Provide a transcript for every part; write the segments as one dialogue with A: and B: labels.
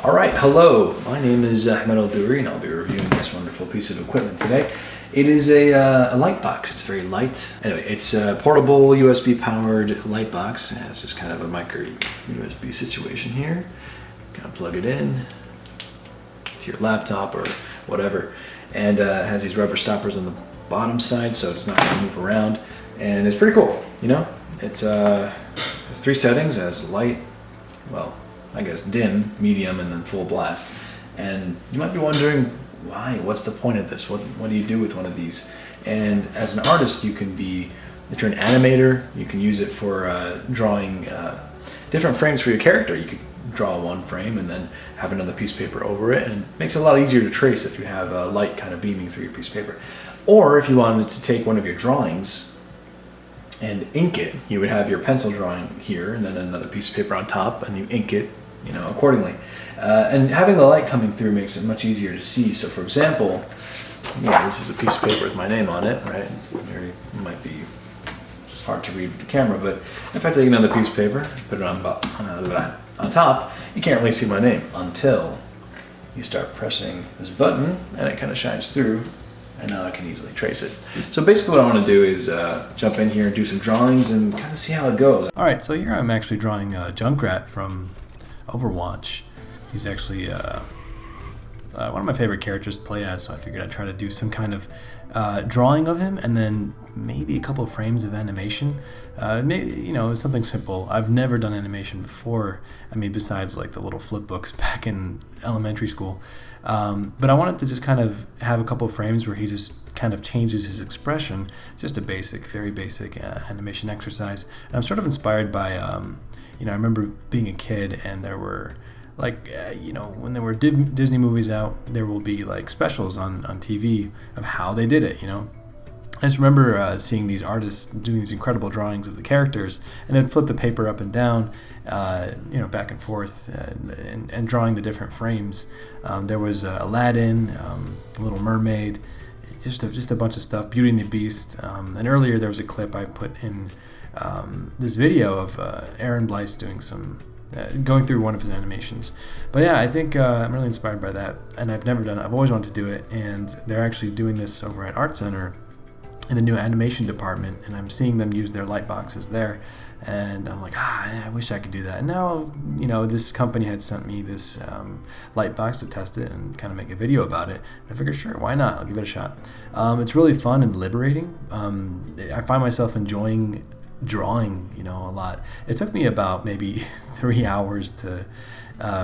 A: Alright, hello, my name is Ahmed and I'll be reviewing this wonderful piece of equipment today. It is a Lightbox. It's very light. Anyway, it's a portable USB powered Lightbox. It's just kind of a micro USB situation here. Kind of plug it in to your laptop or whatever. And it has these rubber stoppers on the bottom side so it's not going to move around. And it's pretty cool, you know? It's has three settings. It has light, well, I guess dim, medium, and then full blast. And you might be wondering, why? What's the point of this? What do you do with one of these? And as an artist, if you're an animator, you can use it for drawing different frames for your character. You could draw one frame and then have another piece of paper over it, and it makes it a lot easier to trace if you have light kind of beaming through your piece of paper. Or if you wanted to take one of your drawings and ink it, you would have your pencil drawing here and then another piece of paper on top, and you ink it, accordingly. And having the light coming through makes it much easier to see. So for example, this is a piece of paper with my name on it, right? It might be hard to read with the camera, but if I take another piece of paper, put it on top, you can't really see my name until you start pressing this button and it kind of shines through, and now I can easily trace it. So basically what I want to do is jump in here and do some drawings and kind of see how it goes. Alright, so here I'm actually drawing Junkrat from Overwatch. He's actually one of my favorite characters to play as, so I figured I'd try to do some kind of drawing of him and then maybe a couple of frames of animation. Maybe, something simple. I've never done animation before, besides like the little flip books back in elementary school. But I wanted to just kind of have a couple of frames where he just kind of changes his expression, just a very basic animation exercise. And I'm sort of inspired by, I remember being a kid and there were when there were Disney movies out, there will be like specials on TV of how they did it, I just remember seeing these artists doing these incredible drawings of the characters and then flip the paper up and down, back and forth, and drawing the different frames. There was Aladdin, Little Mermaid, just a bunch of stuff, Beauty and the Beast, and earlier there was a clip I put in this video of Aaron Blyce doing some going through one of his animations. But yeah, I think I'm really inspired by that, and I've never done it. I've always wanted to do it, and they're actually doing this over at Art Center in the new animation department, and I'm seeing them use their light boxes there, and I'm like, I wish I could do that. And now, this company had sent me this light box to test it and kind of make a video about it. I figured, sure, why not? I'll give it a shot. It's really fun and liberating. I find myself enjoying drawing, a lot. It took me about maybe 3 hours to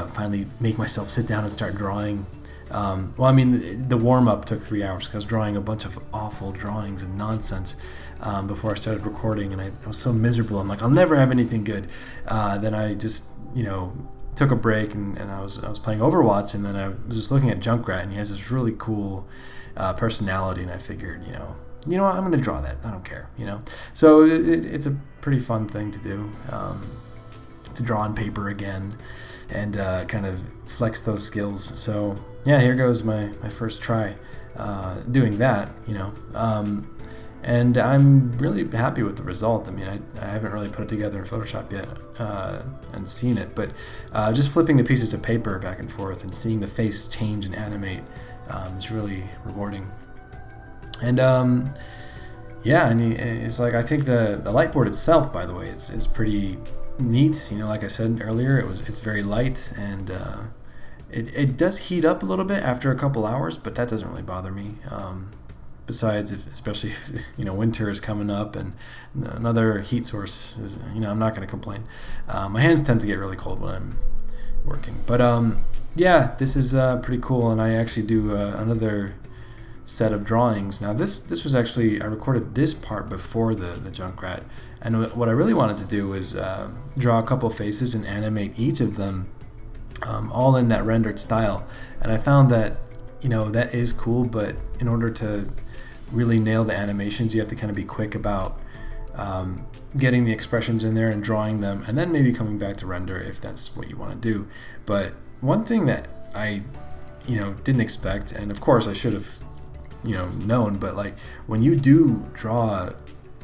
A: finally make myself sit down and start drawing. The warm-up took 3 hours because I was drawing a bunch of awful drawings and nonsense before I started recording, and I was so miserable. I'm like, I'll never have anything good. Then I just, took a break, and I was playing Overwatch, and then I was just looking at Junkrat, and he has this really cool personality, and I figured, I'm going to draw that. I don't care, So it's a pretty fun thing to do, to draw on paper again and kind of flex those skills. So yeah, here goes my first try doing that, and I'm really happy with the result. I haven't really put it together in Photoshop yet and seen it, but just flipping the pieces of paper back and forth and seeing the face change and animate is really rewarding. And it's like, I think the light board itself, by the way, is pretty neat. Like I said earlier, it's very light, and it does heat up a little bit after a couple hours, but that doesn't really bother me. Besides, especially if winter is coming up and another heat source is, I'm not going to complain. My hands tend to get really cold when I'm working, but this is pretty cool, and I actually do another set of drawings. Now this was actually, I recorded this part before the Junkrat, and what I really wanted to do was draw a couple faces and animate each of them all in that rendered style. And I found that that is cool, but in order to really nail the animations, you have to kind of be quick about getting the expressions in there and drawing them, and then maybe coming back to render if that's what you want to do. But one thing that I didn't expect, and of course I should have known, but like when you do draw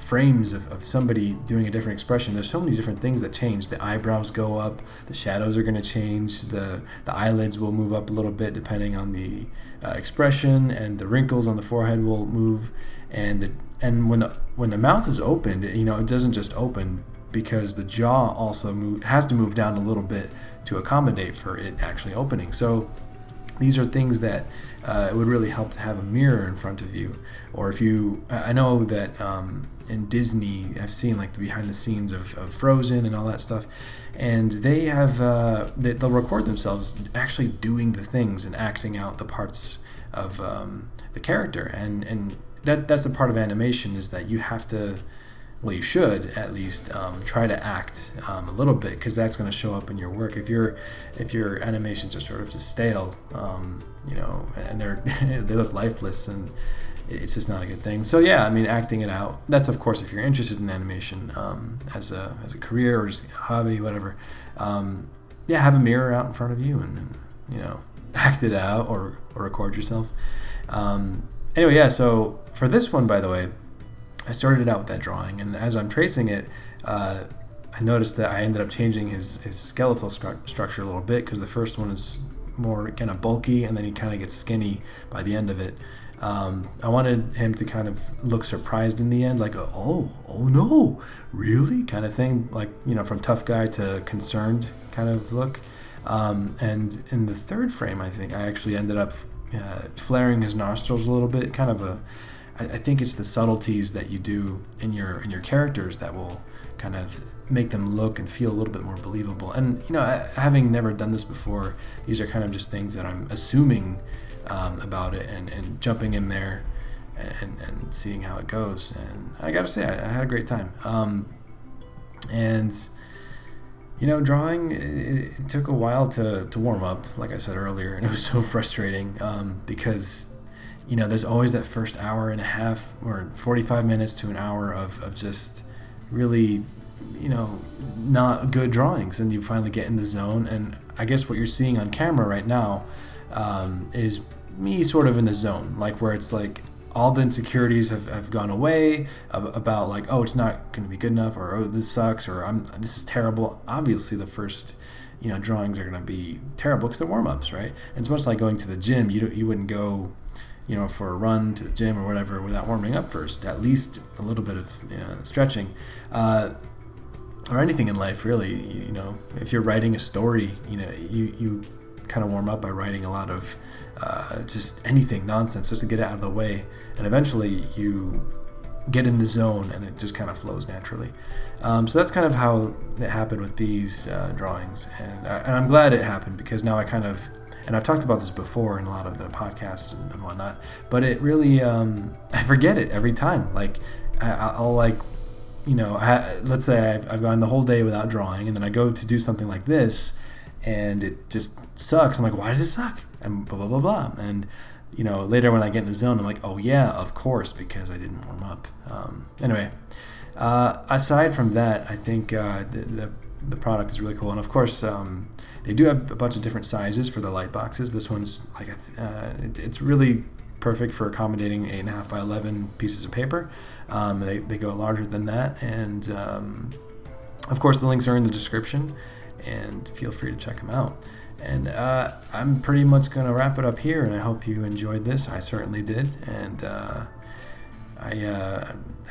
B: frames of somebody doing a different expression, there's so many different things that change. The eyebrows go up, the shadows are going to change, the eyelids will move up a little bit depending on the expression, and the wrinkles on the forehead will move, and when the mouth is opened, it doesn't just open, because the jaw also has to move down a little bit to accommodate for it actually opening. So these are things that it would really help to have a mirror in front of you. Or I know that in Disney, I've seen like the behind the scenes of Frozen and all that stuff, and they have they'll record themselves actually doing the things and acting out the parts of the character, and that's a part of animation, is that you have to, well, you should at least try to act a little bit, because that's going to show up in your work. If your animations are sort of just stale, and they look lifeless, and it's just not a good thing. So yeah, I mean, acting it out. That's, of course, if you're interested in animation as a career or just a hobby, whatever. Have a mirror out in front of you and act it out or record yourself. Anyway, yeah. So for this one, by the way, I started out with that drawing, and as I'm tracing it, I noticed that I ended up changing his skeletal structure a little bit, because the first one is more kind of bulky, and then he kind of gets skinny by the end of it. I wanted him to kind of look surprised in the end, like, oh no, really, kind of thing, like, from tough guy to concerned kind of look. And in the third frame, I think I actually ended up flaring his nostrils a little bit, kind of I think it's the subtleties that you do in your characters that will kind of make them look and feel a little bit more believable. And having never done this before, these are kind of just things that I'm assuming about it, and jumping in there and seeing how it goes. And I gotta say, I had a great time. And drawing, it took a while to warm up, like I said earlier, and it was so frustrating because there's always that first hour and a half or 45 minutes to an hour of just really, not good drawings, and you finally get in the zone. And I guess what you're seeing on camera right now is me sort of in the zone, like where it's like all the insecurities have gone away about like, oh, it's not going to be good enough, or oh, this sucks, or this is terrible. Obviously the first drawings are going to be terrible because they're warm-ups, right? And it's much like going to the gym. You wouldn't go for a run to the gym or whatever without warming up first, at least a little bit of stretching, or anything in life, really. If you're writing a story, you kind of warm up by writing a lot of just anything, nonsense, just to get it out of the way, and eventually you get in the zone and it just kind of flows naturally. So that's kind of how it happened with these drawings, and I'm glad it happened, because now and I've talked about this before in a lot of the podcasts and whatnot, but it really, I forget it every time. Like, I'll like, let's say I've gone the whole day without drawing, and then I go to do something like this, and it just sucks. I'm like, why does it suck? And blah, blah, blah, blah. And, later when I get in the zone, I'm like, oh yeah, of course, because I didn't warm up. Anyway, aside from that, I think the product is really cool. And of course, they do have a bunch of different sizes for the light boxes. This one's like it's really perfect for accommodating 8.5 by 11 pieces of paper. They go larger than that, and of course the links are in the description, and feel free to check them out. And I'm pretty much going to wrap it up here, and I hope you enjoyed this. I certainly did, and I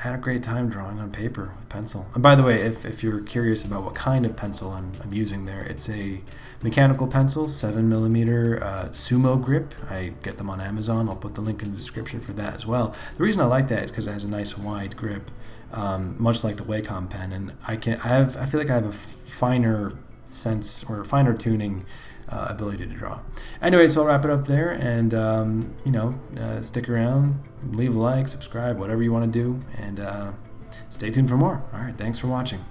B: had a great time drawing on paper with pencil. And by the way, if you're curious about what kind of pencil I'm using there, it's a mechanical pencil, 7mm Sumo grip. I get them on Amazon. I'll put the link in the description for that as well. The reason I like that is because it has a nice wide grip, much like the Wacom pen, and I feel like I have a finer sense or finer tuning ability to draw. Anyway, so I'll wrap it up there, and stick around, leave a like, subscribe, whatever you want to do, and stay tuned for more. All right, thanks for watching.